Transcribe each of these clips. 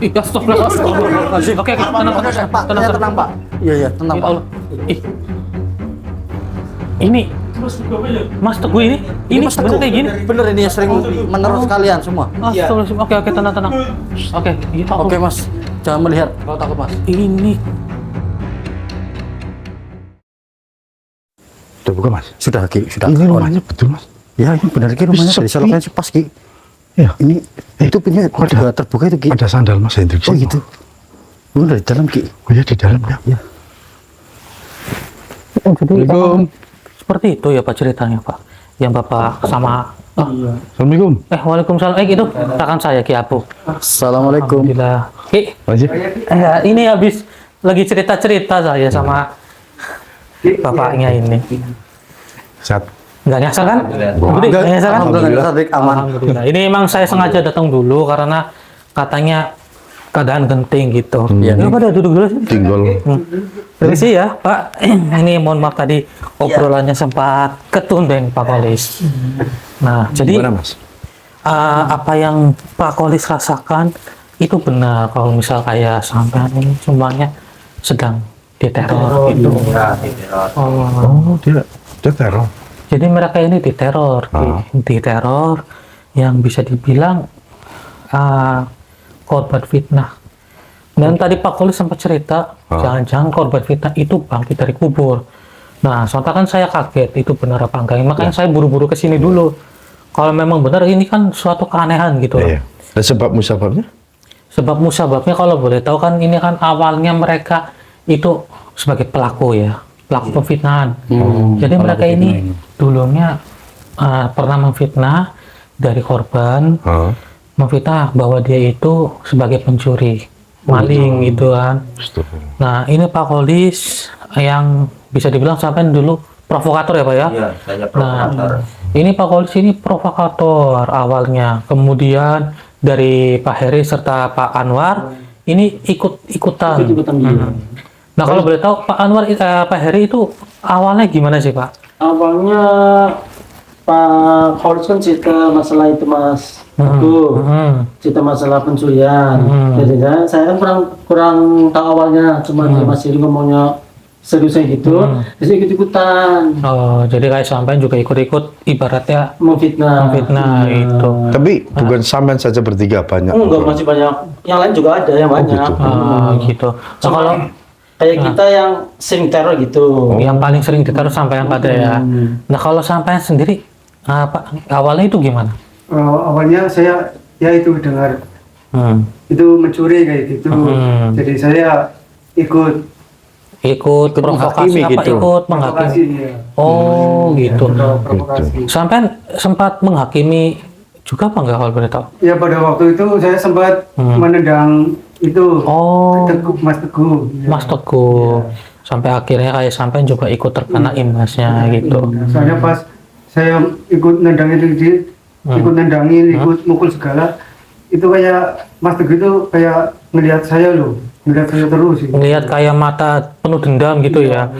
Ih, astagfirullahaladzim. Oke, tenang, Pak. Tenang, Pak. Iya, tenang, Pak. Ih. Ini Mas Teguh ini Mas bener Teguh. kayak gini. Bener ini sering menerus kalian semua. Astagfirullahaladzim. Oke, tenang. Oke, iya Pak. Oke, Mas. Jangan melihat kalau takut, Mas. Ini Udah buka, Mas? Sudah, Ki. Sudah. Ini rumahnya betul, Mas? Ya, ini benar Ki rumahnya. Sepi. Dari salonnya pas, Ki. Iya. Ini itu punya udah terbuka itu, Ki. Ada sandal Mas Hendrik. Oh, gitu. Lu dari dalam, Ki. Oh ya, di dalam ya. Ya. jadi seperti itu ya Pak ceritanya Pak. Yang Bapak sama Assalamualaikum. Waalaikumsalam. Gitu. Rekan saya Ki Apu. Assalamualaikum. Alhamdulillah. Ki, Wajib. ya ini habis lagi cerita-cerita saya sama bapaknya ini. Sehat. Nggak nyasar kan? Budi, nggak nyasar kan? Alhamdulillah, Dik, aman. Alhamdulillah. Ini emang saya sengaja datang dulu karena katanya keadaan genting gitu. Iya. Ya pada duduk dulu sih. Tinggal. Permisi ya Pak. Ini mohon maaf tadi obrolannya sempat ketundeng Pak Kolis. Nah, jadi Gimana, Mas? apa yang Pak Kolis rasakan itu benar kalau misal kayak sampean ini semuanya sedang diteror gitu. Oh, dia teror. Jadi mereka ini diteror, diteror yang bisa dibilang korban fitnah. Dan tadi Pak Kolis sempat cerita, jangan-jangan korban fitnah itu bangkit dari kubur. Nah, soalnya kan saya kaget itu benar apa enggak. Makanya saya buru-buru ke sini dulu. Kalau memang benar ini kan suatu keanehan gitu loh. Iya. Dan sebab musababnya? Sebab musababnya kalau boleh tahu kan ini kan awalnya mereka itu sebagai pelaku ya, pelaku pemfitnahan. Jadi mereka ini dulunya pernah memfitnah dari korban, memfitnah bahwa dia itu sebagai pencuri, maling gitu kan. Nah ini Pak Kolis yang bisa dibilang sampai dulu provokator ya Pak ya? Iya, saya provokator. Nah, ini Pak Kolis ini provokator awalnya, kemudian dari Pak Heri serta Pak Anwar ini ikut-ikutan. Nah kalau boleh tahu Pak Anwar, Pak Heri itu awalnya gimana sih Pak? Awalnya Pak Kolis kan cerita masalah itu Mas Teguh, cerita masalah pencurian. Jadi saya kan kurang tahu awalnya, cuma dia masih ngomongnya seriusnya gitu, jadi ikut-ikutan. Oh, jadi kayak sampean juga ikut-ikut ibaratnya Memfitnah itu. Tapi bukan sampean saja bertiga, banyak. enggak, masih banyak yang lain juga ada yang banyak. Gitu. Nah, Cuma kalau kayak kita yang sering teror gitu. yang paling sering ditaruh sampean pada ya. Nah kalau sampean sendiri Pak awalnya itu gimana? Awalnya saya ya itu dengar itu mencuri kayak gitu. Jadi saya ikut provokasi menghakimi apa gitu. ikut menghakimi? ya. Oh gitu. Provokasi. Sampean sempat menghakimi juga apa enggak kalau boleh tahu? Ya pada waktu itu saya sempat menendang itu Mas Teguh. Ya. Mas Teguh. Sampai akhirnya kayak sampean juga ikut terkena imbasnya gitu. Soalnya pas saya ikut nendangin ikut nendangin, ikut mukul segala, itu kayak Mas Teguh itu kayak ngelihat saya loh, ngelihat saya terus. Ngelihat kayak mata penuh dendam gitu ya.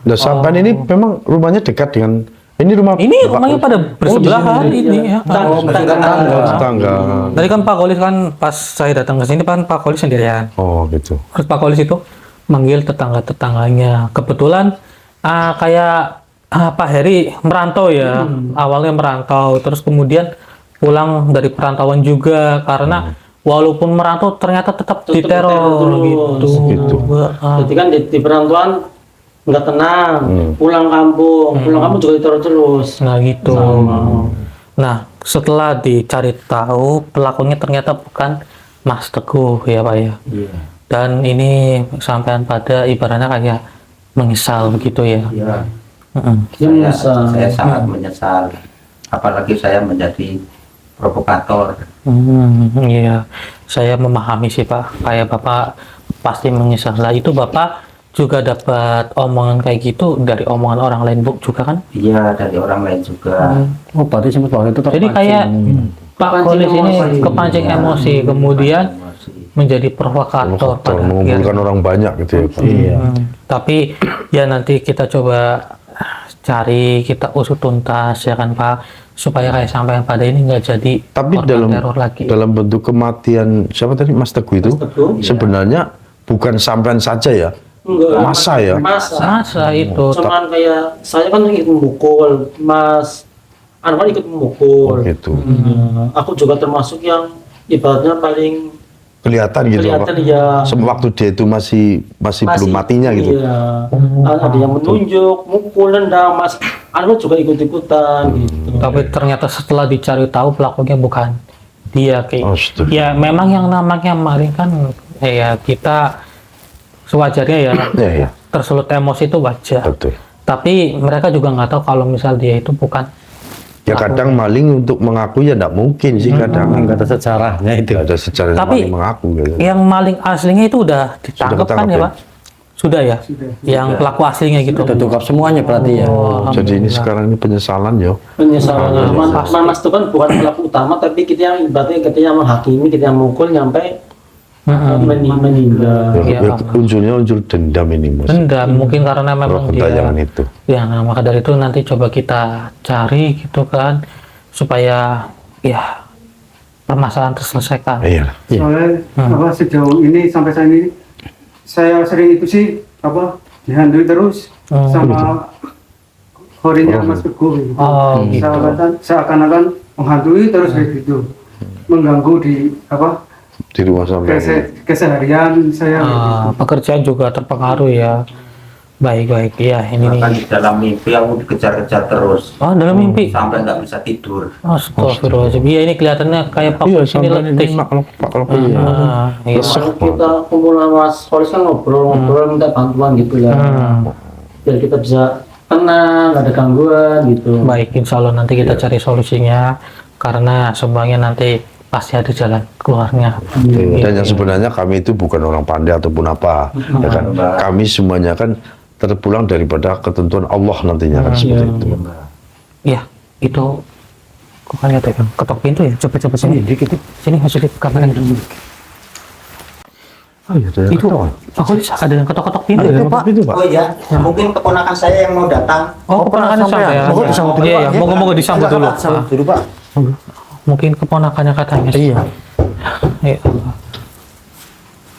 Nah, sampean ini memang rumahnya dekat dengan ini Rumahnya pada bersebelahan ini ya. tetangga. Tadi kan Pak Kolis kan pas saya datang ke sini kan Pak Kolis sendirian. Oh, gitu. Terus Pak Kolis itu manggil tetangga-tetangganya. Kebetulan kayak Pak Heri merantau ya. Awalnya merantau, terus kemudian pulang dari perantauan juga karena walaupun merantau ternyata tetap diteror gitu. Jadi kan di perantauan nggak tenang, pulang kampung juga diteror terus. Nah gitu. Nah setelah dicari tahu pelakunya ternyata bukan Mas Teguh ya Pak ya. Dan ini sampean pada ibaratnya kayak menyesal begitu ya. Saya sangat menyesal, apalagi saya menjadi provokator. Iya, saya memahami sih Pak. Kayak Bapak pasti menyesal. Lah itu Bapak juga dapat omongan kayak gitu dari omongan orang lain juga kan? Iya, dari orang lain juga. Oh, berarti sempat waktu itu Jadi kayak Pak Kolis ini kepancing emosi, kemudian menjadi provokator pada mengumpulkan orang banyak gitu ya Pak. Tapi ya nanti kita coba cari, kita usut tuntas ya kan Pak, supaya kayak sampai pada ini nggak jadi Tapi korban teror lagi. dalam bentuk kematian siapa tadi Mas Teguh itu Teguh, sebenarnya bukan sampean saja ya, Enggak. masa ya. Masa itu Cuman kayak saya kan ikut memukul, Mas Anwar ikut memukul. Gitu. Aku juga termasuk yang ibaratnya paling Kelihatan gitu kelihatan Pak. ya. Waktu dia itu masih belum matinya gitu. Iya. Ada yang menunjuk, mukul, nendang, Mas Anwar juga ikut-ikutan gitu. tapi ternyata setelah dicari tahu pelakunya bukan dia kayak Astaga. ya memang yang namanya maling kan ya kita sewajarnya ya Ya, ya. tersulut emosi itu wajar. Betul. Tapi mereka juga nggak tahu kalau misal dia itu bukan Ya kadang maling untuk mengaku ya enggak mungkin sih kadang. Nggak ada sejarahnya itu. Tidak ada secara Tapi- maling mengaku gitu. yang maling aslinya itu udah ditangkap kan ketangkap ya ya? Pak? Sudah ya? Yang pelaku aslinya gitu. Udah terungkap semuanya berarti ya. Oh, Jadi ini alhamdulillah. sekarang ini penyesalan yo. Penyesalan Pasti. Mas itu kan bukan pelaku utama, tapi kita yang ibaratnya kita yang menghakimi, kita yang mukul sampai meninggal. Iya, Ya, Pak. unsurnya unsur dendam ini Mas. Dendam mungkin karena memang Roh dia gentayangan itu. ya nah, maka dari itu nanti coba kita cari gitu kan supaya ya permasalahan terselesaikan. Iya. Soalnya apa sejauh ini sampai saat ini saya sering itu sih apa dihantui terus sama horinya Mas Teguh gitu. Oh, gitu. Seakan-akan menghantui terus kayak gitu. Mengganggu di apa Di rumah sampai. keseharian saya gitu. Pekerjaan juga terpengaruh ya. Baik-baik ya ini Bahkan nih. di dalam mimpi aku dikejar-kejar terus Oh dalam mimpi. sampai nggak bisa tidur. Astagfirullahaladzim. Iya ini kelihatannya kayak Pak Iya, ini sampai letih. ini kalau Iya. Kemarin kita kumpul sama Mas Holis kan ngobrol-ngobrol minta bantuan gitu ya. Biar kita bisa tenang, nggak ada gangguan gitu. Baik, insya Allah nanti kita cari solusinya karena semuanya nanti pasti ada jalan keluarnya. Dan yang sebenarnya kami itu bukan orang pandai ataupun apa, ya kan? Kami semuanya kan terpulang daripada ketentuan Allah nantinya kan seperti itu. Iya, itu kok kan lihat ya Bang? Ketok pintu ya, coba sini dikit, sini masuk di kamera dulu. Oh iya, ada yang Itu ketawa. aku lihat ada yang ketok-ketok pintu Ada ya. yang ketok pintu, Pak. Oh iya, mungkin keponakan saya yang mau datang. Oh, keponakannya sampai ya. Mohon disambut dulu, Iya, Pak, iya. ya. Moga-moga disambut dulu. Sambut dulu Pak. Mungkin keponakannya katanya. Iya. Ya Allah.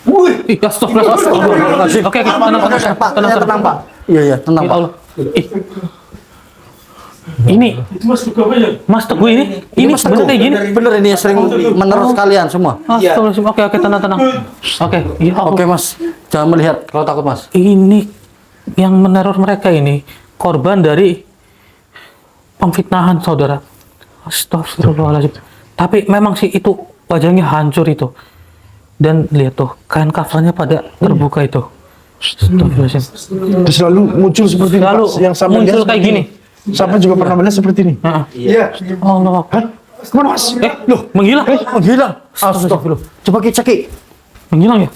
Wih, astagfirullahaladzim. Oke, tenang, tenang, Pak. Iya, iya, tenang Ya Pak. Allah. Ih. Ini Mas Teguh ini Mas bener Teguh. kayak gini. Bener ini yang sering menerus kalian semua. Astagfirullahaladzim. Oke, tenang. Oke, ya Allah. Oke Mas, jangan melihat kalau takut Mas. Ini yang meneror mereka ini korban dari pemfitnahan saudara. Astagfirullahaladzim. Tapi memang sih itu wajahnya hancur itu. Dan lihat tuh kain kafannya pada terbuka itu. Astagfirullahaladzim. Itu selalu muncul seperti ini, Lalu Pak. Yang sampai muncul kayak gini. Sampai juga pernah melihat seperti ini. Iya. Allah. Hah? Kemana Mas? Loh, menghilang. Menghilang. Astagfirullah. Coba Ki cek Ki. Menghilang ya?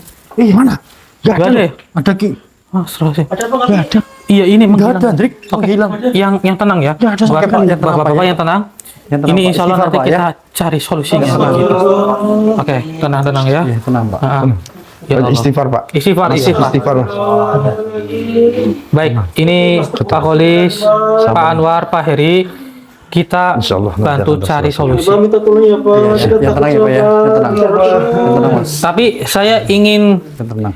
Mana? Gak Gak ada ya? Ada Ki. Astagfirullahaladzim. Ada apa Gak ada. Iya, ini Gak menghilang. ada, Andrik. Oke, Menghilang. yang tenang ya. Nggak ada, Bapak, yang tenang, bapak Pak, ya. yang tenang. Yang tenang, Ini Pak. insya Allah Istighfar, nanti Pak, kita cari solusinya. Oke, tenang ya. Iya, tenang Pak. Ya Allah. Istighfar, Pak. Istighfar. Istighfar, Mas. Baik, ini Pak Holis, Pak Anwar, Pak Heri, kita Insya Allah nanti bantu akan cari solusi. Coba minta tolong ya Pak. Kita Yang tenang ya Pak ya. Yang tenang. Yang tenang Mas. Tapi saya ingin Yang tenang.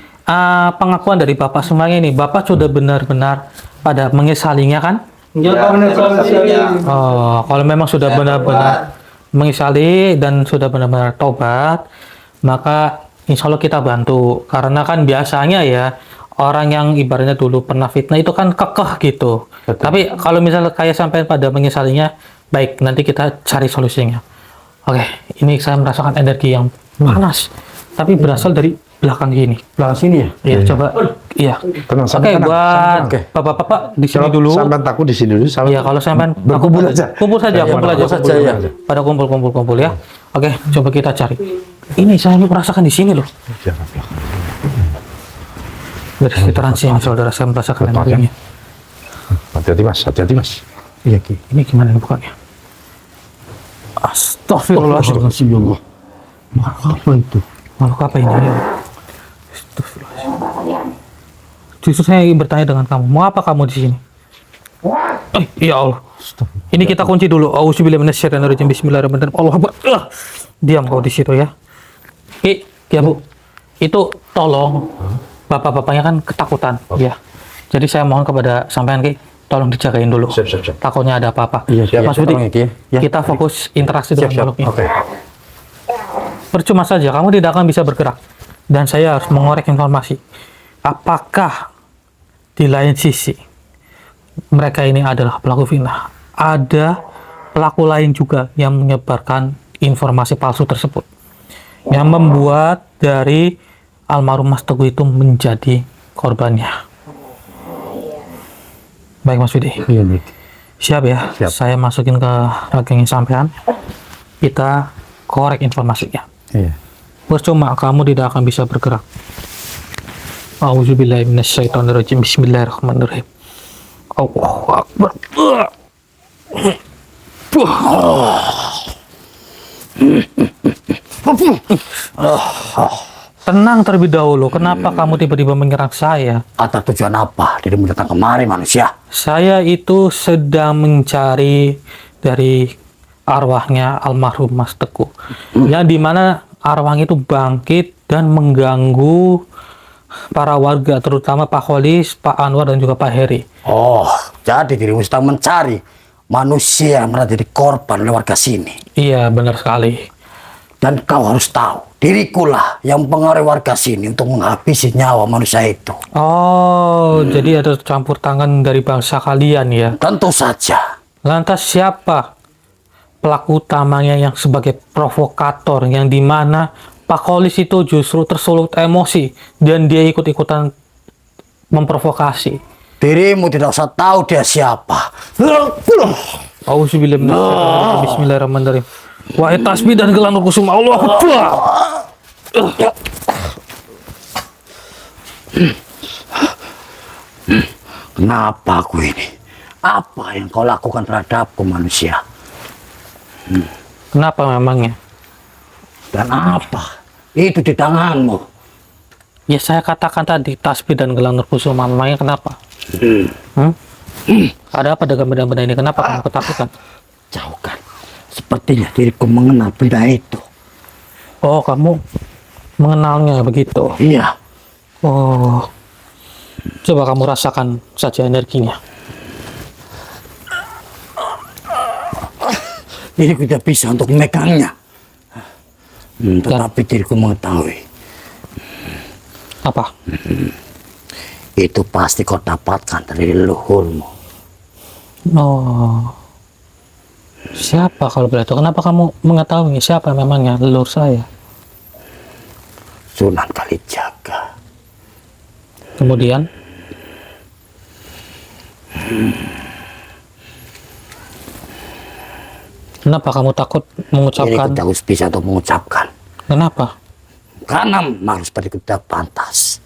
pengakuan dari Bapak semuanya ini. Bapak sudah benar-benar pada menyesalinya kan? Ya, Pak, benar Ya. Oh, kalau memang sudah benar-benar menyesali dan sudah benar-benar tobat, maka insya Allah kita bantu. Karena kan biasanya ya, orang yang ibaratnya dulu pernah fitnah itu kan kekeh gitu. Tapi kalau misalnya kayak sampai pada menyesalinya, baik, nanti kita cari solusinya. Oke, ini saya merasakan energi yang panas, tapi berasal dari belakang gini. Belakang sini ya. Iya, coba. Iya. Tenang, Oke, sampai tenang. buat Oke. bapak-bapak di sini dulu. Sampai takut di sini dulu. Iya, kalau sampai Berkumpul aja. Kumpul saja, kumpul aja. Pada kumpul ya. Oke, coba kita cari. Ini saya merasakan di sini loh. Dari sekitaran sini, saudara, saya merasakan energinya. Hati-hati, Mas. Hati-hati, Mas. Iya, Ki. Ini gimana nih bukannya? Astagfirullahaladzim. Astagfirullah. Apa itu? Makhluk apa ini? Astagfirullahaladzim. Justru saya ingin bertanya dengan kamu, mau apa kamu di sini? Ya Allah. Ini kita kunci dulu. Auzubillahi minasyaitonirrajim. Bismillahirrahmanirrahim. Allahu Akbar. Diam kau di situ ya. Ya Bu. Itu tolong bapak-bapaknya kan ketakutan. Ya. Jadi saya mohon kepada sampean Ki, tolong dijagain dulu. Siap. Takutnya ada apa-apa. Iya, siap. Mas Budi, Tolong ya, Ki, ya. kita fokus interaksi dengan makhluk ini. Oke. Percuma saja, kamu tidak akan bisa bergerak. Dan saya harus mengorek informasi. Apakah di lain sisi mereka ini adalah pelaku fitnah? Ada pelaku lain juga yang menyebarkan informasi palsu tersebut, yang membuat dari almarhum Mas Teguh itu menjadi korbannya. Baik Mas Budi. Iya nih. Siap ya? Siap. Saya masukin ke rekening sampean. Kita korek informasinya. Iya. Percuma, kamu tidak akan bisa bergerak. Auzubillahi minasyaitonirrajim. Bismillahirrahmanirrahim. Allahu Akbar. Tenang terlebih dahulu. Kenapa kamu tiba-tiba menyerang saya? Atas tujuan apa dirimu datang kemari manusia? Saya itu sedang mencari dari arwahnya almarhum Mas Teguh, yang dimana arwahnya itu bangkit dan mengganggu para warga, terutama Pak Kholis, Pak Anwar, dan juga Pak Heri. Oh, jadi dirimu sedang mencari manusia yang pernah jadi korban oleh warga sini. Iya, benar sekali. Dan kau harus tahu, dirikulah yang mempengaruhi warga sini untuk menghabisi nyawa manusia itu. Oh, jadi ada campur tangan dari bangsa kalian ya. Tentu saja. Lantas siapa pelaku utamanya yang sebagai provokator, yang dimana Pak Kholis itu justru tersulut emosi dan dia ikut-ikutan memprovokasi? Dirimu tidak usah tahu dia siapa. Auzubillahi minasyaitonirrajim. Bismillahirrahmanirrahim. Wahai tasbih dan gelang kusuma, Allahu Akbar. Kenapa aku ini? Apa yang kau lakukan terhadapku manusia? Kenapa memangnya? Dan apa itu di tanganmu? Ya saya katakan tadi, tasbih dan gelang kusuma. Memangnya kenapa? Ada apa dengan benda-benda ini? Kenapa kamu ketakutan? Jauhkan. Sepertinya diriku mengenal benda itu. Oh, kamu mengenalnya begitu? Iya. Oh, coba kamu rasakan saja energinya. Diriku tidak bisa untuk memegangnya. Tetapi diriku mengetahui. Apa? Itu pasti kau dapatkan dari leluhurmu. Oh, siapa kalau begitu? Kenapa kamu mengetahui siapa memangnya leluhur saya? Sunan Kalijaga. Kemudian? Kenapa kamu takut mengucapkan? Diriku tidak bisa untuk mengucapkan. Kenapa? Karena makhluk seperti itu tidak pantas.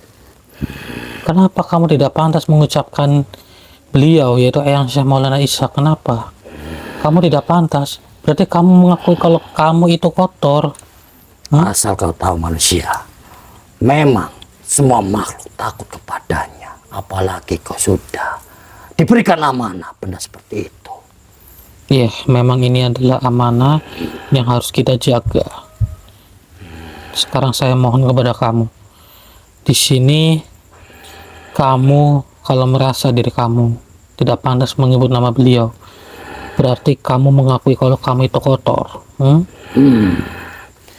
Kenapa kamu tidak pantas mengucapkan beliau, yaitu Eyang Syekh Maulana Ishaq? Kenapa? Kamu tidak pantas. Berarti kamu mengakui kalau kamu itu kotor. Asal kau tahu manusia, memang semua makhluk takut kepadanya. Apalagi kau sudah diberikan amanah benda seperti itu. Iya, memang ini adalah amanah yang harus kita jaga. Sekarang saya mohon kepada kamu. Di sini kamu kalau merasa diri kamu tidak pantas menyebut nama beliau, berarti kamu mengakui kalau kamu itu kotor.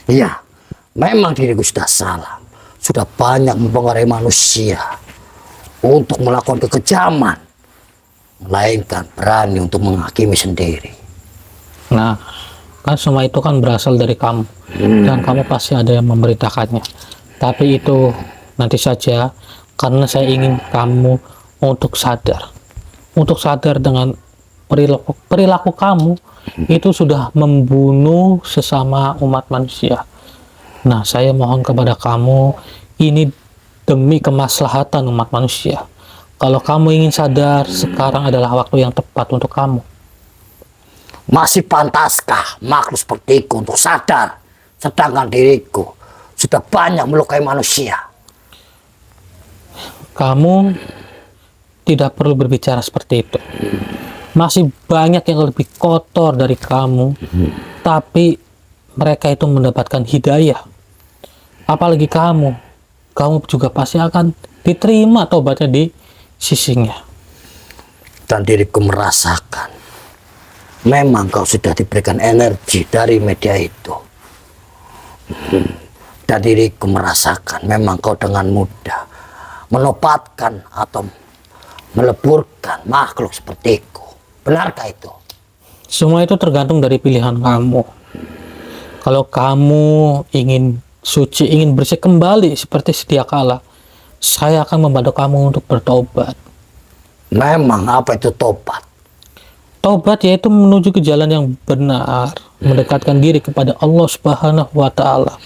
Iya, memang diriku sudah salah. Sudah banyak mempengaruhi manusia untuk melakukan kekejaman, melainkan berani untuk menghakimi sendiri. Nah, kan semua itu kan berasal dari kamu, dan kamu pasti ada yang memberitakannya. Tapi itu nanti saja, karena saya ingin kamu untuk sadar dengan perilaku kamu itu sudah membunuh sesama umat manusia. Nah, saya mohon kepada kamu, ini demi kemaslahatan umat manusia. Kalau kamu ingin sadar, sekarang adalah waktu yang tepat untuk kamu. Masih pantaskah makhluk sepertiku untuk sadar, sedangkan diriku sudah banyak melukai manusia? Kamu tidak perlu berbicara seperti itu. Masih banyak yang lebih kotor dari kamu, tapi mereka itu mendapatkan hidayah. Apalagi kamu juga pasti akan diterima taubatnya di sisinya. Dan diriku merasakan memang kau sudah diberikan energi dari media itu. Dan diriku merasakan memang kau dengan mudah menopatkan atau meleburkan makhluk sepertiku. Benarkah itu? Semua itu tergantung dari pilihan kamu. Kalau kamu ingin suci, ingin bersih kembali seperti sedia kala, saya akan membantu kamu untuk bertobat. Memang apa itu tobat? Taubat yaitu menuju ke jalan yang benar, mendekatkan diri kepada Allah Subhanahu wa Ta'ala,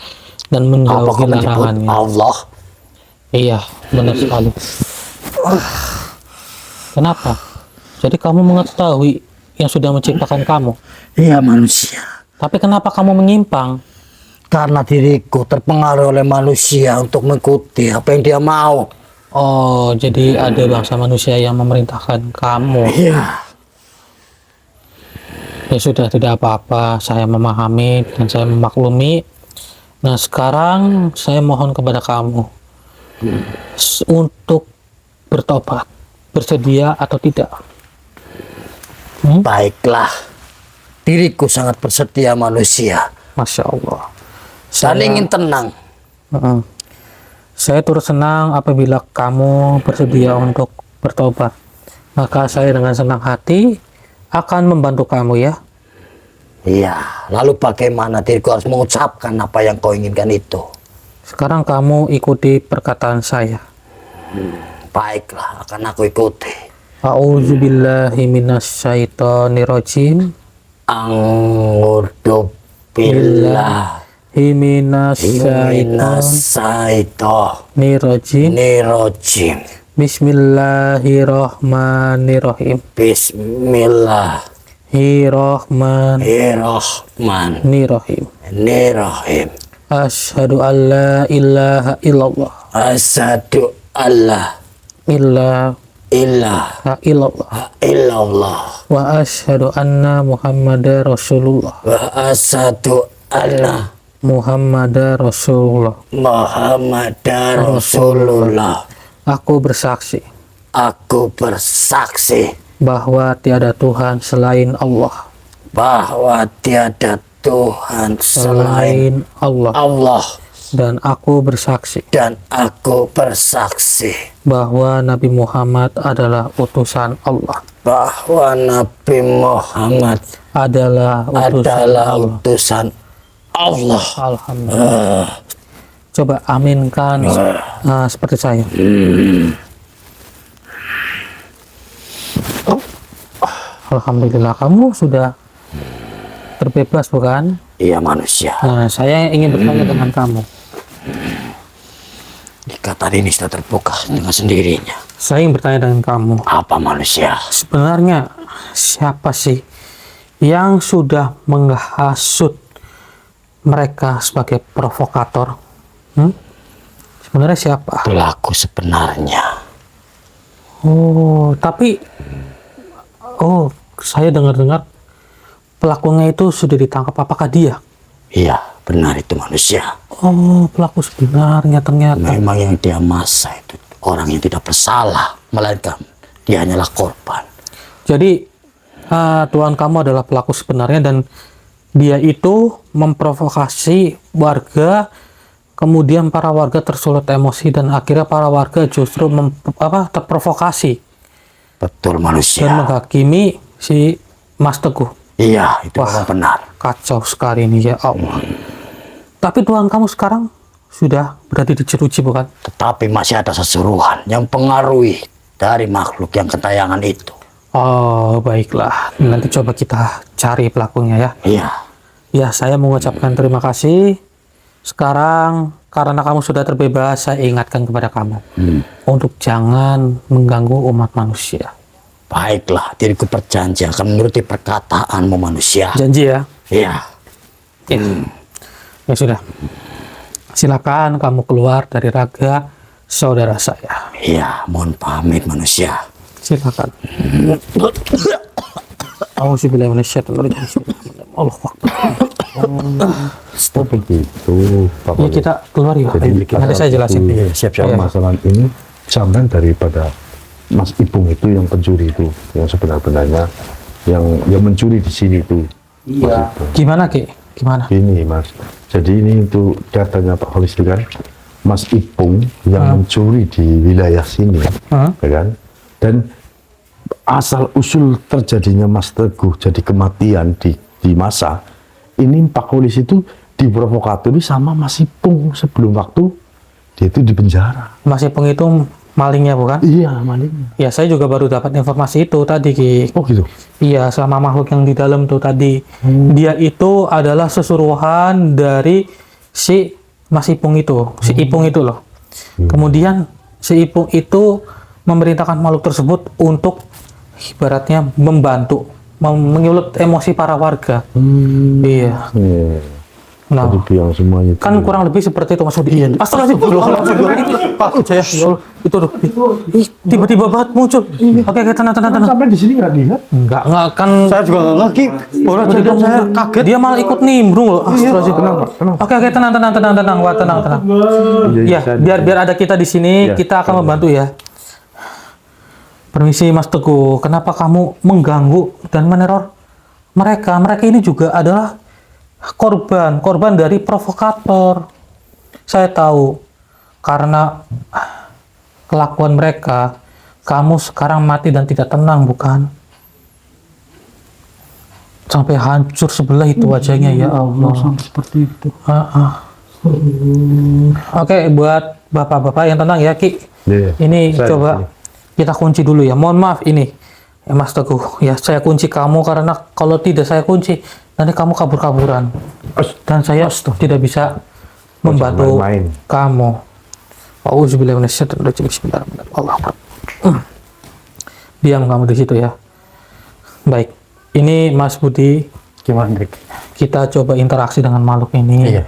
dan Apa menjauhi kau menyebut larangannya. Allah? Iya, benar sekali. Kenapa? Jadi kamu mengetahui yang sudah menciptakan kamu, Iya manusia. tapi kenapa kamu menyimpang? Karena diriku terpengaruh oleh manusia untuk mengikuti apa yang dia mau. Oh, jadi ada bangsa manusia yang memerintahkan kamu. Iya. Ya sudah, tidak apa-apa, saya memahami dan saya memaklumi. Nah, sekarang saya mohon kepada kamu untuk bertobat, bersedia atau tidak? Baiklah. Diriku sangat bersedia manusia. Masya Allah. Dan ingin tenang. Mm-mm. Saya turut senang apabila kamu bersedia untuk bertobat. Maka saya dengan senang hati akan membantu kamu ya. Iya. Lalu bagaimana diriku harus mengucapkan apa yang kau inginkan itu? Sekarang kamu ikuti perkataan saya. Baiklah, akan aku ikuti. A'udzubillahi minasyaitonirrajim. A'udzu billah Minasyaitonirrajim. Nirojim. Bismillahirrahmanirrahim. Bismillahirrahmanirrahim. Nirrahim. Asyhadu an la ilaha illallah. Asyhadu alla Ilaha illallah illallah wa asyhadu anna Muhammadar Rasulullah. wa asyhadu anna Muhammadar Rasulullah. Muhammadar Rasulullah. Aku bersaksi Aku bersaksi bahwa tiada Tuhan selain Allah. bahwa tiada Tuhan selain Allah. Allah, Dan aku bersaksi dan aku bersaksi bahwa Nabi Muhammad adalah utusan Allah. bahwa Nabi Muhammad Adalah adalah Allah. utusan Allah. Alhamdulillah. Coba aminkan seperti saya. Alhamdulillah, kamu sudah terbebas bukan? Iya manusia. Nah, saya ingin bertanya dengan kamu. Ikatan ini sudah terbuka dengan sendirinya. Saya ingin bertanya dengan kamu. Apa manusia? Sebenarnya siapa sih yang sudah menghasut mereka sebagai provokator? Sebenarnya siapa? Itulah aku sebenarnya. Oh, tapi saya dengar-dengar pelakunya itu sudah ditangkap. Apakah dia? Iya, benar itu manusia. Oh, pelaku sebenarnya ternyata. Memang yang dia masa itu orang yang tidak bersalah, melainkan dia hanyalah korban. Jadi Tuhan kamu adalah pelaku sebenarnya dan dia itu memprovokasi warga, kemudian para warga tersulut emosi dan akhirnya para warga justru terprovokasi Betul dan manusia. menghakimi si Mas Teguh. Iya, itu Wah. memang benar. Kacau sekali ini ya Allah. Tapi Tuhan kamu sekarang sudah berada di jeruji bukan? Tetapi masih ada sesuruhan yang pengaruhi dari makhluk yang kentayangan itu. Oh, baiklah. Nanti coba kita cari pelakunya ya. Iya. Ya, saya mengucapkan terima kasih. Sekarang karena kamu sudah terbebas, saya ingatkan kepada kamu untuk jangan mengganggu umat manusia. Baiklah, diriku berjanji akan menuruti perkataanmu manusia. Janji ya? Iya. Ya sudah. Silakan kamu keluar dari raga saudara saya. Iya, mohon pamit manusia. Silakan. Auzubillahi minasyaitonir rajim. Allahu Akbar. Oh begitu. Bapak. Ya kita keluar ya. Jadi Nanti saya jelasin. Iya, siap-siap. Iya. Masalah ini jangan daripada Mas Ipung itu yang pencuri itu, yang sebenar-benarnya yang mencuri di sini itu. Iya. Gimana Ki? Gimana? Ini Mas. Jadi ini untuk datanya Pak Holis itu kan, Mas Ipung yang mencuri di wilayah sini, ya kan? Dan asal usul terjadinya Mas Teguh jadi kematian di masa ini Pak Holis itu diprovokasi sama Mas Ipung sebelum waktu dia itu di penjara. Mas Ipung itu malingnya bukan? Iya, malingnya. Ya saya juga baru dapat informasi itu tadi Ki. Oh gitu. Iya, sama makhluk yang di dalam tuh tadi. Dia itu adalah sesuruhan dari si Mas Ipung itu, si Ipung itu loh. Kemudian si Ipung itu memerintahkan makhluk tersebut untuk ibaratnya membantu, menyulut emosi para warga. Iya. Iya. Nah, Tadi bilang semuanya itu. kan kurang lebih seperti itu Mas Budi. Astagfirullahaladzim. Pak Jaya, ya Allah, itu tuh. Ih, tiba-tiba banget muncul. Oke, tenang. Sampai di sini nggak lihat? Enggak kan. Saya juga nggak ngerti. Orang jadi saya kaget. Dia malah ikut nimbrung loh. Astagfirullahaladzim. Tenang. Oke, tenang. Wah, tenang. Ya, biar ada kita di sini, Ya, kita akan membantu ya. Permisi Mas Teguh, kenapa kamu mengganggu dan meneror mereka? Mereka ini juga adalah korban dari provokator. Saya tahu karena kelakuan mereka, kamu sekarang mati dan tidak tenang, bukan? Sampai hancur sebelah itu wajahnya, ya Allah. Seperti itu. Oke, buat bapak-bapak yang tenang ya, Ki. Iya. Ini Saya coba di kita kunci dulu ya. Mohon maaf ini, ya, Mas Teguh. Ya, saya kunci kamu karena kalau tidak saya kunci, nanti kamu kabur-kaburan. Dan saya tidak bisa membantu main-main. kamu. Auzubillahi minasyaitonir rajim. Bismillahirrahmanirrahim. Allahu Akbar. Diam kamu di situ ya. Baik. Ini Mas Budi, Gimana, Dik? kita coba interaksi dengan makhluk ini. Iya.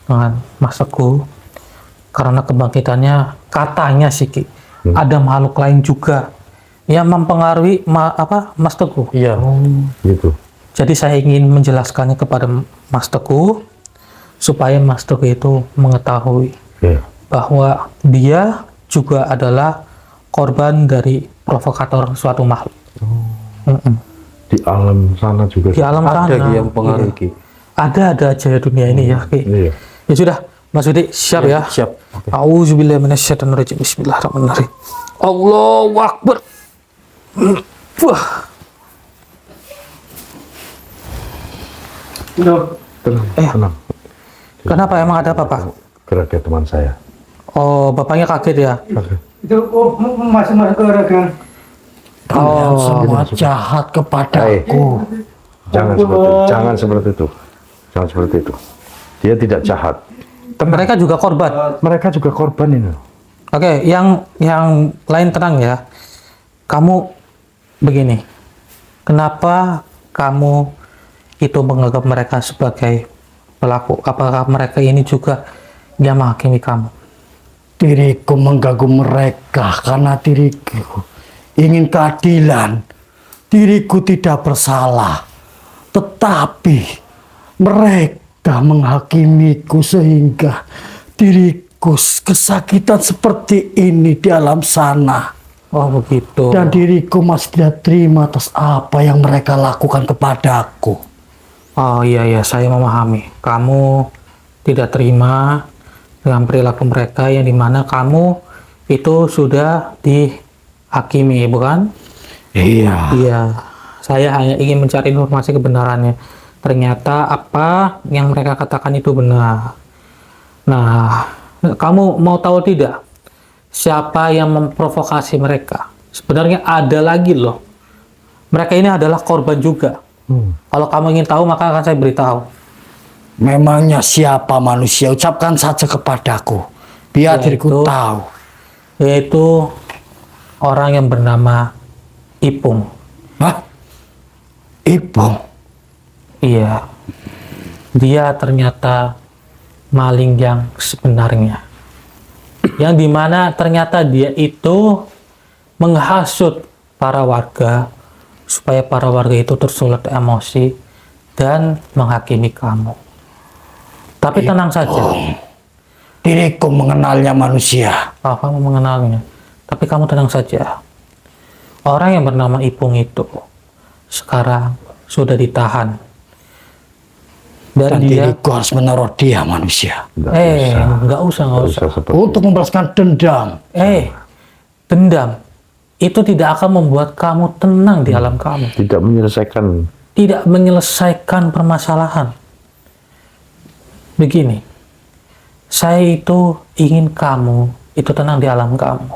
Dengan Mas Teguh. Karena kebangkitannya katanya sih Ki, ada makhluk lain juga yang mempengaruhi Mas Teguh. Iya. Gitu. Jadi saya ingin menjelaskannya kepada Mas Teguh supaya Mas Teguh itu mengetahui Iya. bahwa dia juga adalah korban dari provokator suatu makhluk. Di alam sana juga. Di alam sana. Ada yang pengaruh, Ki. Ada aja dunia ini ya Ki. Iya. Ya sudah, Mas Budi siap ya? Siap. Oke. Auzubillahi minasyaitonir rajim. Bismillahirrahmanirrahim. Allahu Akbar. Wah. Tenang. Kenapa emang ada apa, Pak? Geraknya teman saya. Oh, bapaknya kaget ya? Itu masuk ke raga. Kalian Oh, semua jahat kepadaku. Jangan seperti itu. Jangan seperti itu. Dia tidak jahat. mereka juga korban. Mereka juga korban ini. Oke, yang lain tenang ya. Kamu begini. Kenapa kamu itu menganggap mereka sebagai pelaku? Apakah mereka ini juga yang menghakimi kamu? Diriku mengganggu mereka karena diriku ingin keadilan. Diriku tidak bersalah. Tetapi mereka menghakimiku sehingga diriku kesakitan seperti ini di alam sana. Oh begitu. Dan diriku masih tidak terima atas apa yang mereka lakukan kepadaku. Oh iya, saya memahami. Kamu tidak terima dengan perilaku mereka yang dimana kamu itu sudah dihakimi, bukan? Iya. Iya. Saya hanya ingin mencari informasi kebenarannya. Ternyata apa yang mereka katakan itu benar. Nah, kamu mau tahu tidak siapa yang memprovokasi mereka? Sebenarnya ada lagi loh. Mereka ini adalah korban juga. Kalau kamu ingin tahu, maka akan saya beritahu. Memangnya siapa manusia? Ucapkan saja kepadaku. Biar diriku tahu. Yaitu orang yang bernama Ipung. Hah? Ipung? Iya. Dia ternyata maling yang sebenarnya. Yang dimana ternyata dia itu menghasut para warga supaya para warga itu tersulut emosi dan menghakimi kamu. Tapi tenang saja. Diriku mengenalnya manusia. Kamu mengenalnya. Tapi kamu tenang saja. Orang yang bernama Ipung itu sekarang sudah ditahan. Dan dia, diriku harus menaruh dia manusia. nggak usah. seperti Untuk membalaskan dendam. Dendam itu tidak akan membuat kamu tenang di alam kamu. tidak menyelesaikan. Tidak menyelesaikan permasalahan. Begini, saya itu ingin kamu itu tenang di alam kamu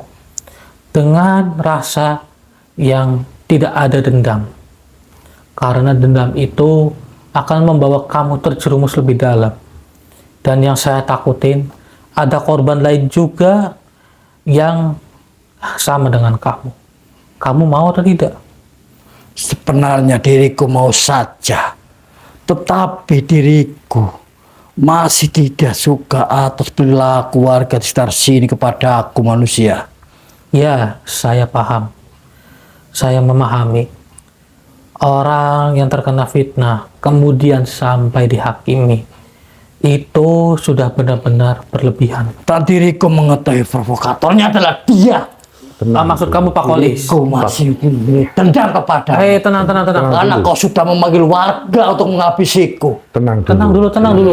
dengan rasa yang tidak ada dendam, karena dendam itu akan membawa kamu terjerumus lebih dalam. Dan yang saya takutin, ada korban lain juga yang sama dengan kamu. Kamu mau atau tidak? Sebenarnya diriku mau saja, tetapi diriku masih tidak suka atas perilaku warga di sekitar sini kepada aku manusia. Ya, saya paham. Saya memahami. Orang yang terkena fitnah kemudian sampai dihakimi, itu sudah benar-benar berlebihan. Dan diriku mengetahui provokatornya adalah dia. Maksud kamu Pak Kolis? Diriku masih dendam kepada. Tenang. Karena kau sudah memanggil warga untuk menghabisiku. Tenang Tenang dulu.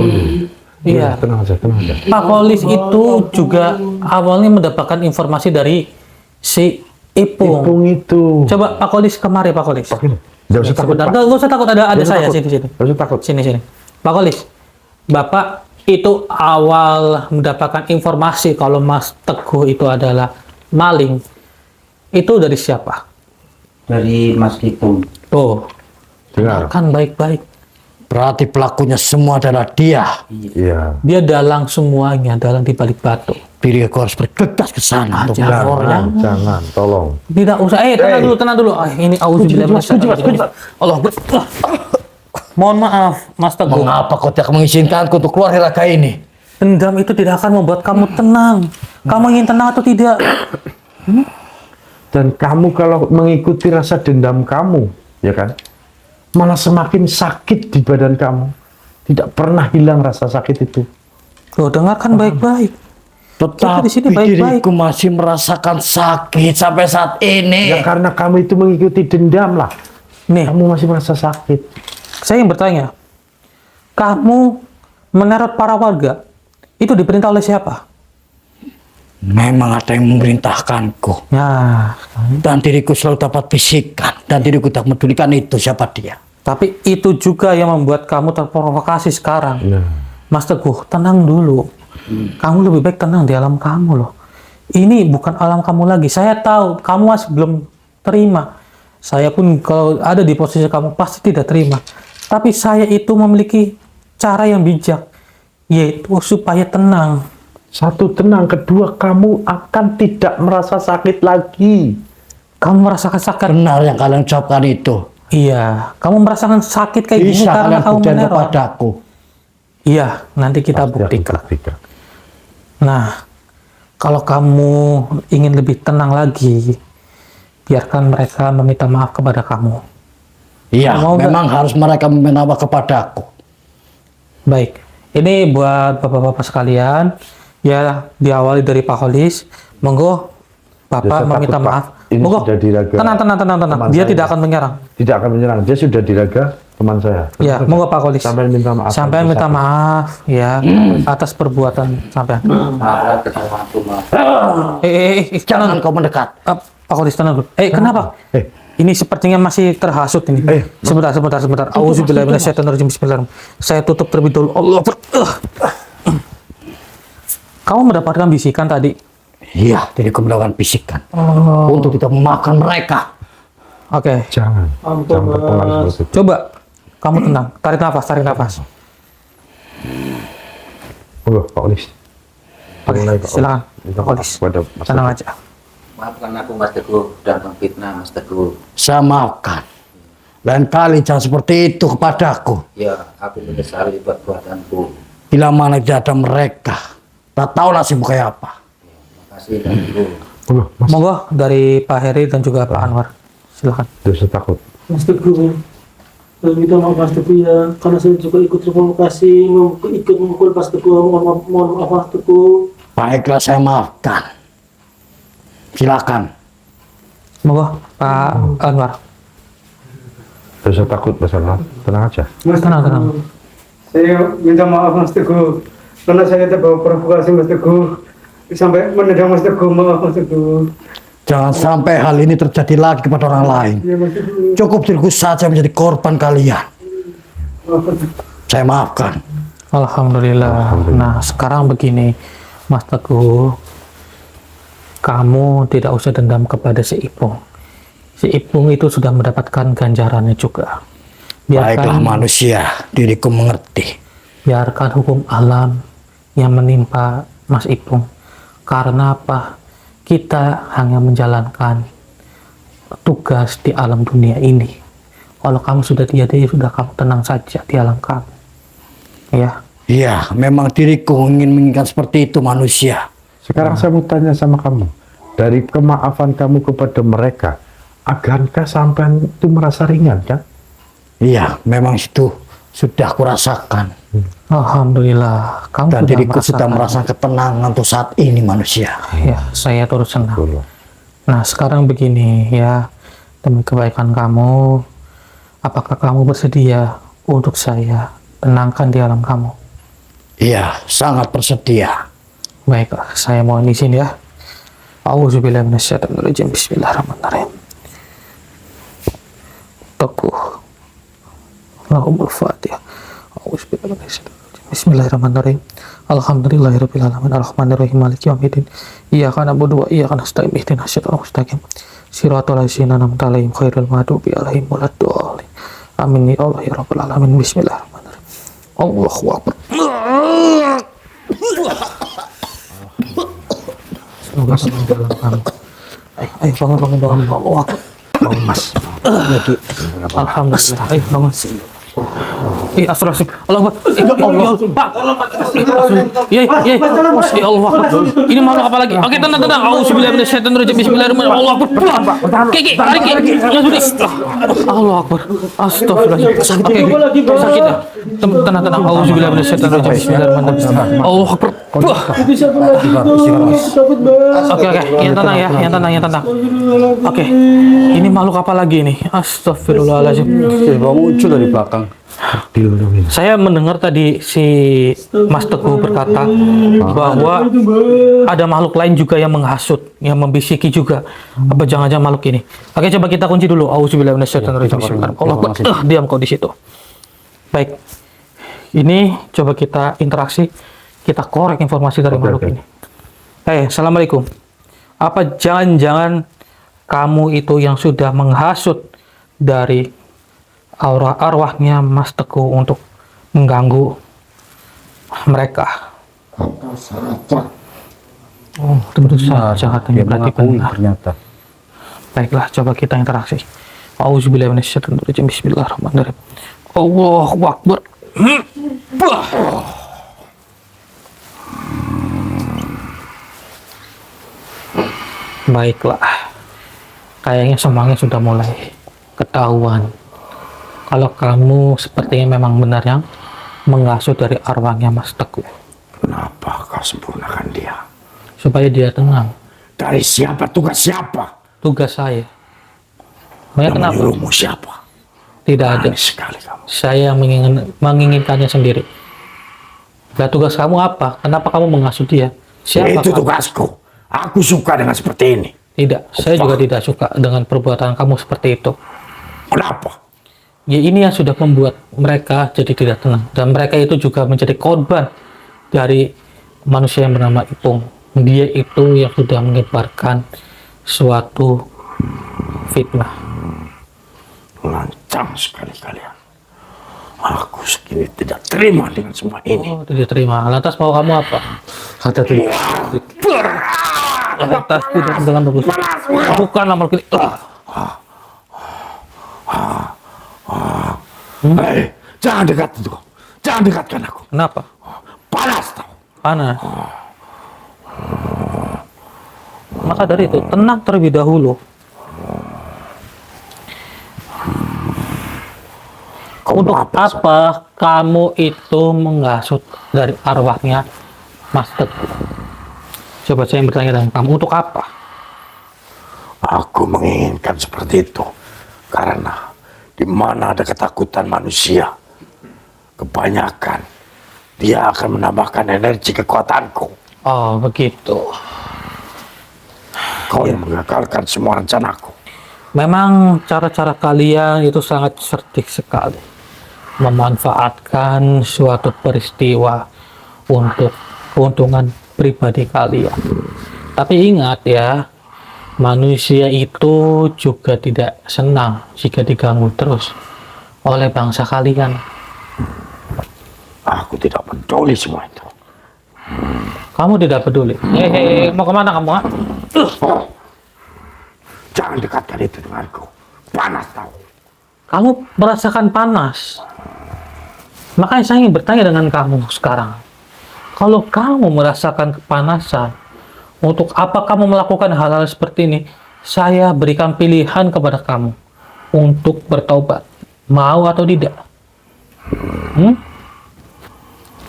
Iya. Tenang aja. Pak Kolis itu juga awalnya mendapatkan informasi dari si Ipung. Ipung itu. Coba Pak Kolis kemari, Pak Kolis. Jangan usah takut, Sebentar, Pak. nggak usah takut, ada Jangan saya takut. sini. Jangan usah takut. Sini. Pak Kolis, Bapak itu awal mendapatkan informasi kalau Mas Teguh itu adalah maling. Itu dari siapa? Dari Mas Ipung. Tuh, Dengar. kan baik-baik. Berarti pelakunya semua adalah dia. Iya. Dia dalang semuanya, dalang di balik batu. Diriku harus bergegas ke sana untuk Jangan. melaporkan. Jangan, tolong. Tidak usah. Tenang dulu. Ini auzubillah minasyaitonir rajim. Allah. Mohon maaf, Mas Teguh. Mengapa kau tidak mengizinkanku untuk keluar dari raga ini? Dendam itu tidak akan membuat kamu tenang. Kamu ingin tenang atau tidak? Dan kamu kalau mengikuti rasa dendam kamu, ya kan, malah semakin sakit di badan kamu. Tidak pernah hilang rasa sakit itu. Loh, dengarkan baik-baik. Kita di sini Tetapi baik-baik. diriku masih merasakan sakit sampai saat ini. Ya karena kamu itu mengikuti dendam lah. Nih, Kamu masih merasa sakit. saya ingin bertanya. Kamu meneror para warga, itu diperintah oleh siapa? Memang ada yang memerintahkanku. Nah, Dan diriku selalu dapat bisikan. Dan diriku tak medulikan itu siapa dia. tapi itu juga yang membuat kamu terprovokasi sekarang. Nah, Mas Teguh, tenang dulu. Kamu lebih baik tenang di alam kamu loh. Ini bukan alam kamu lagi. Saya tahu kamu masih belum terima. Saya pun kalau ada di posisi kamu pasti tidak terima. Tapi saya itu memiliki cara yang bijak, yaitu supaya tenang. satu, tenang. Kedua, kamu akan tidak merasa sakit lagi. Kamu merasakan sakit. Benar yang kalian ucapkan itu. Iya, kamu merasakan sakit kayak gini Bisa karena kalian kamu buktikan meneror. kepadaku. Iya, nanti kita Pasti aku buktikan. buktikan. Nah, kalau kamu ingin lebih tenang lagi, biarkan mereka meminta maaf kepada kamu. Iya, Mau nggak? memang harus mereka meminta maaf kepadaku. Baik, ini buat bapak-bapak sekalian, ya diawali dari Pak Holis. Monggo, Bapak Ya, saya meminta takut, Pak. maaf. Ini Monggo, sudah diraga tenang. teman Dia saya. tidak akan menyerang. Tidak akan menyerang. Dia sudah diraga teman saya. Ya, monggo Pak Holis. Sampai minta maaf. Sampai minta maaf ya atas perbuatan sampai. Maaf kesalahanku, Mas. Jangan kau mendekat. Pak Holis tenang dulu. Kenapa? Ini sepertinya masih terhasut ini. Sebentar. Auzubillahi minasyaitonirrajim. Bismillahirrahmanirrahim. Saya tutup terlebih dulu. Allah. Kamu mendapatkan bisikan tadi. Iya, diriku melakukan bisikan. Untuk tidak memakan mereka. Oke. Jangan. Ampun, Jangan terpengaruh Mas. seperti itu. Coba kamu tenang. Tarik nafas. Monggo, Pak Olis. Oke, Mulai, Pak silakan. Minta Pak maaf Olis. kepada Mas Tenang Teguh. aja. Maafkan aku, Mas Teguh, dan memfitnah Mas Teguh. Saya maafkan. Lain kali jangan seperti itu kepadaku. Ya, aku menyesali perbuatanku. Bila mana tidak ada mereka, tak tahu nasib kayak apa. Makasih, Teguh. Monggo, Mas. Monggo dari Pak Heri dan juga Pak Anwar. Silakan. Tidak usah takut. Mas Teguh. Minta maaf Mas Teguh ya, karena saya juga ikut provokasi, ikut memukul Mas Teguh. Mohon maaf Mas Teguh. Baiklah, saya maafkan. Silakan. Monggo Pak Anwar. Tidak usah takut masalah, tenang aja. Mas Tenang, Teguh, tenang. saya minta maaf Mas Teguh karena saya terbawa provokasi Mas Teguh sampai menendang Mas Teguh. Maaf Mas Teguh. Jangan sampai hal ini terjadi lagi kepada orang lain. Ya Mas Teguh. Cukup diriku saja menjadi korban kalian. Maaf Mas Teguh. Saya maafkan. Alhamdulillah. Nah, sekarang begini, Mas Teguh, kamu tidak usah dendam kepada si Ipung. Si Ipung itu sudah mendapatkan ganjarannya juga. Baiklah manusia, diriku mengerti. Biarkan hukum alam yang menimpa Mas Ipung. Karena apa? Kita hanya menjalankan tugas di alam dunia ini. Kalau kamu sudah tiada, ya sudah, kamu tenang saja di alam kamu. Ya. Iya, memang diriku menginginkan seperti itu manusia. Sekarang saya mau tanya sama kamu, dari kemaafan kamu kepada mereka, akankah sampai itu merasa ringan kan? Iya, memang itu sudah kurasakan. Alhamdulillah, kamu Dan sudah diriku sudah merasakan. merasa ketenangan untuk saat ini manusia. Ya, saya turut senang. Betul. Nah, sekarang begini ya, demi kebaikan kamu, apakah kamu bersedia untuk saya tenangkan di alam kamu? Iya, sangat bersedia. Baiklah, saya mohon izin ya. Auzubillahi minasyaitonirrajim. Bismillahirrahmanirrahim. Teguh. Allahumma al-Fatihah. Auzubillahi minasyaitonirrajim. Bismillahirrahmanirrahim. Alhamdulillahirabbil alamin arrahmanirrahim maliki yaumiddin. Iyyaka na'budu wa iyyaka nasta'in ihdinas siratal mustaqim. Shiratal ladzina an'amta 'alaihim ghairil maghdubi alaihim waladdallin. Amin ya Allah ya rabbal alamin. Bismillahirrahmanirrahim. Allahu akbar. Semoga tenang dalam kamu. Ayo bangun. Allahu akbar. Bangun mas. Alhamdulillah. Ayo bangun. Astagfirullahaladzim. Allah Pak. Iya. Ya Allah. Ini malu apa lagi? Oke, tenang. Auzubillahi minasyaitonirrajim. Bismillahirrahmanirrahim. Allah Akbar. Ki. Ya sudah. Allah Akbar. Astagfirullahaladzim. Oke. Sakit ya? Tenang. Auzubillahi minasyaitonirrajim. Bismillahirrahmanirrahim. Allah Akbar. Itu siapa lagi tuh? Takut banget. Oke. Yang tenang. Oke. Ini makhluk apa lagi nih? Astagfirullahaladzim. Tiba muncul dari belakang. Saya mendengar tadi si Mas Teguh berkata bahwa ada makhluk lain juga yang menghasut, yang membisiki juga. Apa jangan-jangan makhluk ini? Oke, coba kita kunci dulu. Auzubillahi minasyaitonirrajim. Allah, diam kau di situ. Baik. Ini coba kita interaksi, kita korek informasi dari makhluk ini. Assalamualaikum. Apa jangan-jangan kamu itu yang sudah menghasut dari arwahnya Mas Teguh untuk mengganggu mereka? Oh, tentu saja katanya berarti benar. Ternyata. Baiklah, coba kita interaksi. Auzubillahi minasyaitonirrajim. Bismillahirrahmanirrahim. Allahu Akbar. Baiklah. Kayaknya semuanya sudah mulai ketahuan. Kalau kamu sepertinya memang benar yang menghasut dari arwahnya Mas Teguh. Kenapa kau sempurnakan dia? Supaya dia tenang. Dari siapa? Tugas siapa? Tugas saya. Makanya kenapa? Menyuruhmu siapa? Tidak ada. Aneh sekali kamu. Saya yang menginginkannya sendiri. Lah tugas kamu apa? Kenapa kamu menghasut dia? Siapa Itu kamu? tugasku. Aku suka dengan seperti ini. Tidak, saya juga tidak suka dengan perbuatan kamu seperti itu. Kenapa? Ya ini yang sudah membuat mereka jadi tidak tenang. Dan mereka itu juga menjadi korban dari manusia yang bernama Ipung. Dia itu yang sudah menyebarkan suatu fitnah. Lancang sekali kalian. Aku sekini tidak terima dengan semua ini. Oh, tidak terima. Lantas mau kamu apa? Ada tuh. Lantas tidak dengan bagus. Bukan lama kali. Hei, jangan dekat itu. Jangan dekatkan aku. Kenapa? Panas tau. Panas. Maka dari itu, tenang terlebih dahulu. Kau Untuk mau apa kamu itu menghasut dari arwahnya Mas Teguh? Coba saya bertanya dengan kamu, untuk apa? Aku menginginkan seperti itu karena di mana ada ketakutan manusia, kebanyakan dia akan menambahkan energi kekuatanku. Oh, begitu. Kau yang mengagalkan semua rencanaku. Memang cara-cara kalian itu sangat cerdik sekali. Memanfaatkan suatu peristiwa untuk keuntungan pribadi kalian. Tapi ingat ya, manusia itu juga tidak senang jika diganggu terus oleh bangsa kalian. Aku tidak peduli semua itu. Kamu tidak peduli. Mau kemana kamu? Ha? Jangan dekatkan itu denganku. Panas tahu. Kamu merasakan panas. Makanya saya ingin bertanya dengan kamu sekarang. Kalau kamu merasakan kepanasan, untuk apa kamu melakukan hal-hal seperti ini? Saya berikan pilihan kepada kamu untuk bertobat. Mau atau tidak?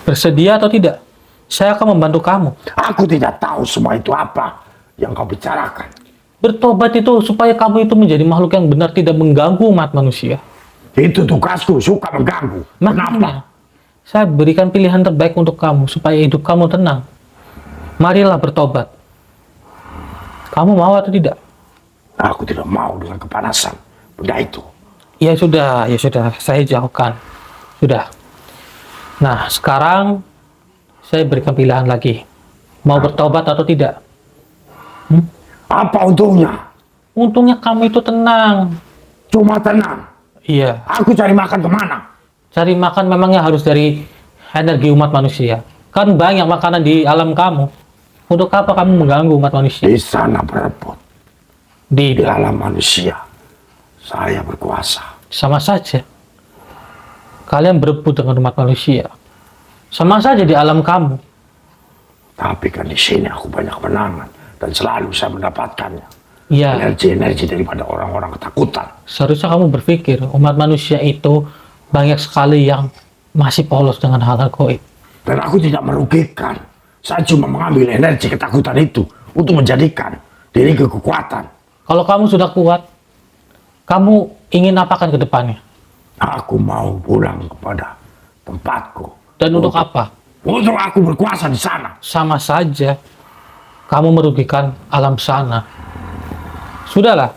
Bersedia atau tidak? Saya akan membantu kamu. Aku tidak tahu semua itu apa yang kau bicarakan. Bertobat itu supaya kamu itu menjadi makhluk yang benar, tidak mengganggu umat manusia. Itu tugasku, suka mengganggu. Kenapa? Makanya, saya berikan pilihan terbaik untuk kamu supaya hidup kamu tenang. Marilah bertobat. Kamu mau atau tidak? Aku tidak mau dengan kepanasan. Benda itu. Ya sudah, saya jauhkan. Sudah. Nah, sekarang saya berikan pilihan lagi. Mau bertobat atau tidak? Apa untungnya? Untungnya kamu itu tenang. Cuma tenang. Iya. Aku cari makan kemana? Cari makan memangnya harus dari energi umat manusia. Kan banyak makanan di alam kamu. Untuk apa kamu mengganggu umat manusia? Di sana berebut. Di Tidak. alam manusia. Saya berkuasa. Sama saja. Kalian berebut dengan umat manusia. Sama saja di alam kamu. Tapi kan di sini aku banyak kemenangan. Dan selalu saya mendapatkannya. Ya, Energi-energi daripada orang-orang ketakutan. seharusnya kamu berpikir umat manusia itu banyak sekali yang masih polos dengan hal-hal goib. Dan aku tidak merugikan. Saya cuma mengambil energi ketakutan itu untuk menjadikan diri kekuatan. Kalau kamu sudah kuat, kamu ingin apakan ke depannya? Aku mau pulang kepada tempatku. Dan untuk apa? Untuk aku berkuasa di sana. Sama saja kamu merugikan alam sana. Sudahlah,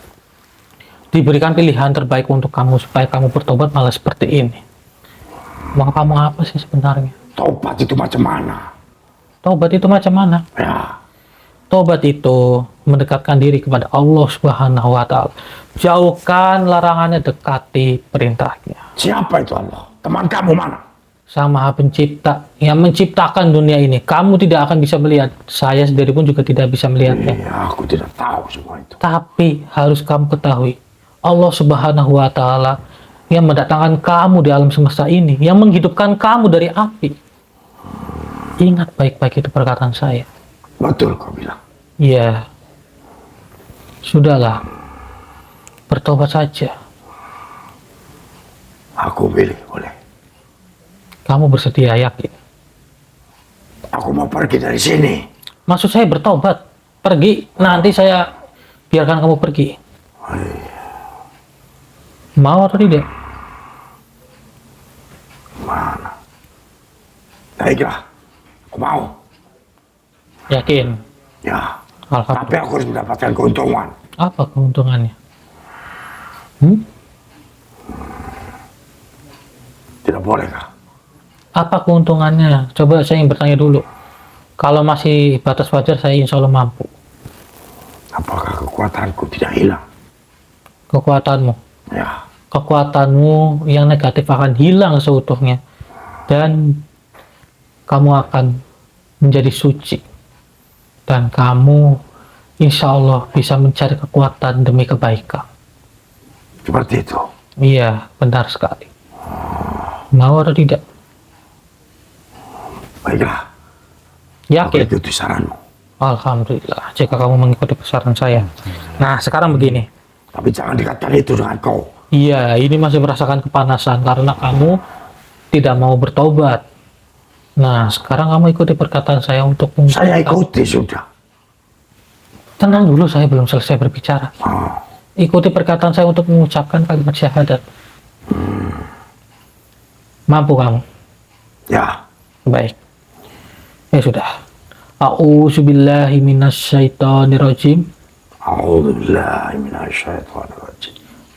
diberikan pilihan terbaik untuk kamu supaya kamu bertobat malah seperti ini. Mau kamu apa sih sebenarnya? Tobat itu macam mana? Tobat itu macam mana? Ya, Tobat itu mendekatkan diri kepada Allah Subhanahu wa Ta'ala. Jauhkan larangannya, dekati perintahnya. siapa itu Allah? Teman kamu mana? Sang Maha Pencipta yang menciptakan dunia ini. Kamu tidak akan bisa melihat. Saya sendiri pun juga tidak bisa melihatnya. Iya, aku tidak tahu semua itu. Tapi harus kamu ketahui, Allah Subhanahu wa Ta'ala yang mendatangkan kamu di alam semesta ini, yang menghidupkan kamu dari api. Ingat baik-baik itu perkataan saya. Betul kau bilang. Ya, sudahlah, bertobat saja. Aku pilih, boleh. Kamu bersedia, yakin? Aku mau pergi dari sini. Maksud saya bertobat, pergi. Nanti saya biarkan kamu pergi. Mau atau tidak? Mana? Baiklah, aku mau. Yakin? Ya, tapi Alhamdulillah. aku harus mendapatkan keuntungan. Apa keuntungannya? Tidak boleh kah? Apa keuntungannya? Coba saya ingin bertanya dulu. Kalau masih batas wajar, saya insya Allah mampu. Apakah kekuatanku tidak hilang? Kekuatanmu. Ya, Kekuatanmu yang negatif akan hilang seutuhnya. Dan kamu akan menjadi suci. Dan kamu insya Allah bisa mencari kekuatan demi kebaikan. seperti itu. Iya, benar sekali. Mau atau tidak? Baiklah, aku Yakin? ikuti saranmu. Alhamdulillah, jika kamu mengikuti pesanan saya. Nah, sekarang begini. Tapi jangan dekatkan itu dengan kau. Iya, ini masih merasakan kepanasan karena kamu tidak mau bertobat. Nah, sekarang kamu ikuti perkataan saya untuk Saya ikuti sudah. Tenang dulu, saya belum selesai berbicara. Ikuti perkataan saya untuk mengucapkan kalimat syahadat. Mampu kamu? Ya. Baik. Ya sudah. A'udzubillahi minasyaitonirrajim. A'udzubillahi minasyaitonirrajim.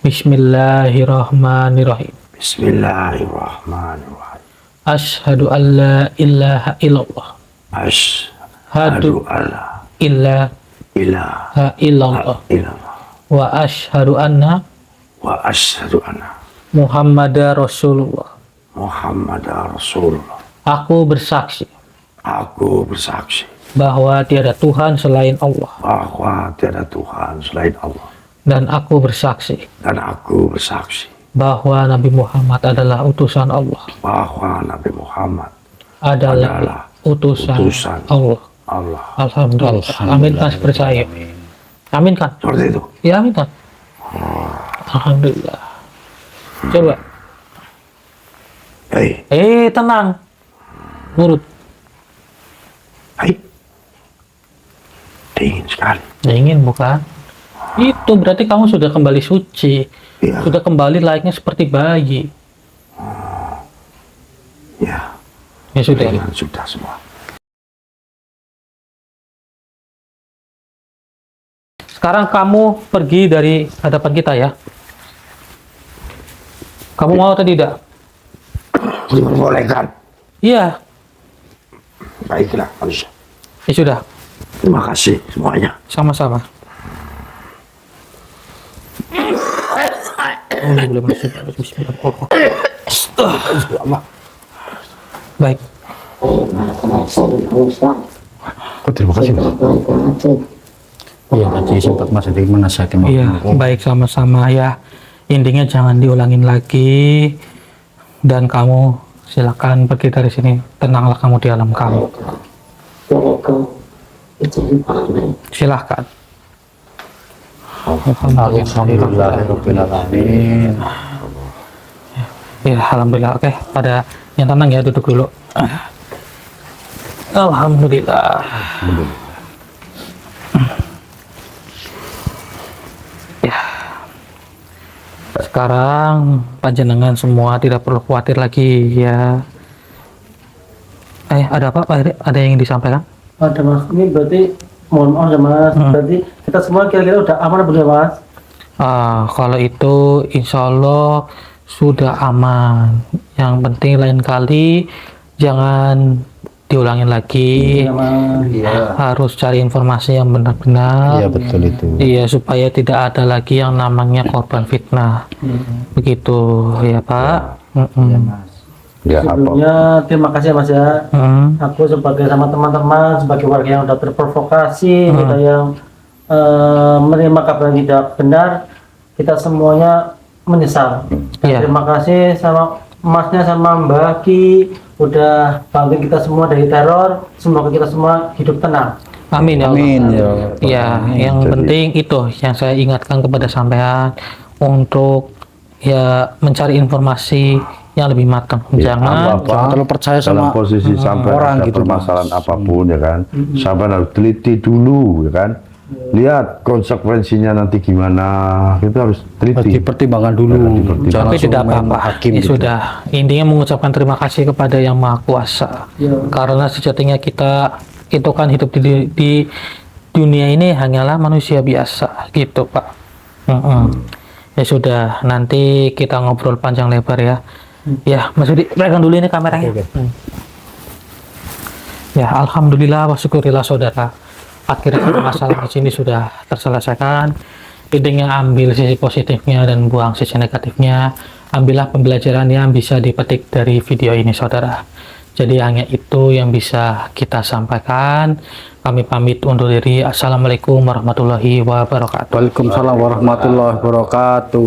Bismillahirrahmanirrahim. Bismillahirrahmanirrahim. Asyhadu an la ilaha illallah. Asyhadu alla Ilaha ilaha illallah. illallah Wa asyhadu anna wa asyhadu anna Muhammadar Rasulullah. Muhammadar Rasulullah. Aku bersaksi Aku bersaksi bahwa tiada Tuhan selain Allah. bahwa tiada Tuhan selain Allah. Dan aku bersaksi Dan aku bersaksi bahwa Nabi Muhammad adalah utusan Allah. bahwa Nabi Muhammad Adalah utusan utusan Allah. Allah. Alhamdulillah. Amin kan seperti saya. Amin kan? Seperti itu. Ya amin kan? Alhamdulillah. Coba. Hei, Tenang. Nurut. hei. Dingin sekali. Ingin bukan? Itu berarti kamu sudah kembali suci. Iya. Sudah kembali layaknya seperti bayi. Ya, Ya sudah. sudah semua. Sekarang kamu pergi dari hadapan kita ya. Kamu mau atau tidak? Diperbolehkan. Iya. Baiklah, Manusia. Ya sudah. Terima kasih semuanya. Sama-sama. Baik. Oh, terima kasih, Mas. Iya, tadi sempat Mas Edi menasihati Mas. Iya, baik sama-sama ya. Intinya jangan diulangin lagi. Dan kamu silakan pergi dari sini. Tenanglah kamu di alam kamu. Silahkan. Alhamdulillahirrahmanirrahim. Ya, alhamdulillah. Oke, pada yang tenang ya, duduk dulu. Alhamdulillah. Ya. Sekarang panjenengan semua tidak perlu khawatir lagi ya. Ada apa Pak Heri? Ada yang ingin disampaikan? Ada Mas, ini berarti mohon maaf ya Mas, berarti kita semua kira-kira udah aman belum ya Mas? Kalau itu insya Allah sudah aman. Yang penting lain kali jangan diulangin lagi. Iya Mas. Harus cari informasi yang benar-benar. Iya, betul itu. Iya, supaya tidak ada lagi yang namanya korban fitnah. Begitu ya Pak. Ya, apa? Sebelumnya terima kasih ya Mas ya. Aku sebagai sama teman-teman, sebagai warga yang udah terprovokasi, kita yang menerima kabar yang tidak benar, kita semuanya menyesal. Dan Iya. terima kasih sama Masnya sama Mbak Ki udah bantu kita semua dari teror. Semoga kita semua hidup tenang. Amin ya Allah. Amin ya. Ya, yang penting itu yang saya ingatkan kepada sampean untuk ya mencari informasi yang lebih matang. Jangan Jangan terlalu percaya dalam sama posisi sampai orang ada gitu, permasalahan Mas. apapun ya kan, sampai harus teliti dulu ya kan, lihat konsekuensinya nanti gimana, itu harus teliti. dipertimbangkan dulu. Dipertimbangkan. Jangan tapi tidak langsung main apa-apa. hakim Ya gitu. sudah. Intinya mengucapkan terima kasih kepada Yang Maha Kuasa. Karena sejatinya kita itu kan hidup di dunia ini hanyalah manusia biasa gitu Pak. Ya sudah, nanti kita ngobrol panjang lebar ya. Ya, Mas Budi, pegang dulu ini kameranya. Ya, alhamdulillah wa syukurillah saudara. Akhirnya masalah di sini sudah terselesaikan. Intinya ambil sisi positifnya dan buang sisi negatifnya. Ambillah pembelajaran yang bisa dipetik dari video ini saudara. Jadi hanya itu yang bisa kita sampaikan. Kami pamit undur diri. Assalamualaikum warahmatullahi wabarakatuh. Waalaikumsalam warahmatullahi wabarakatuh.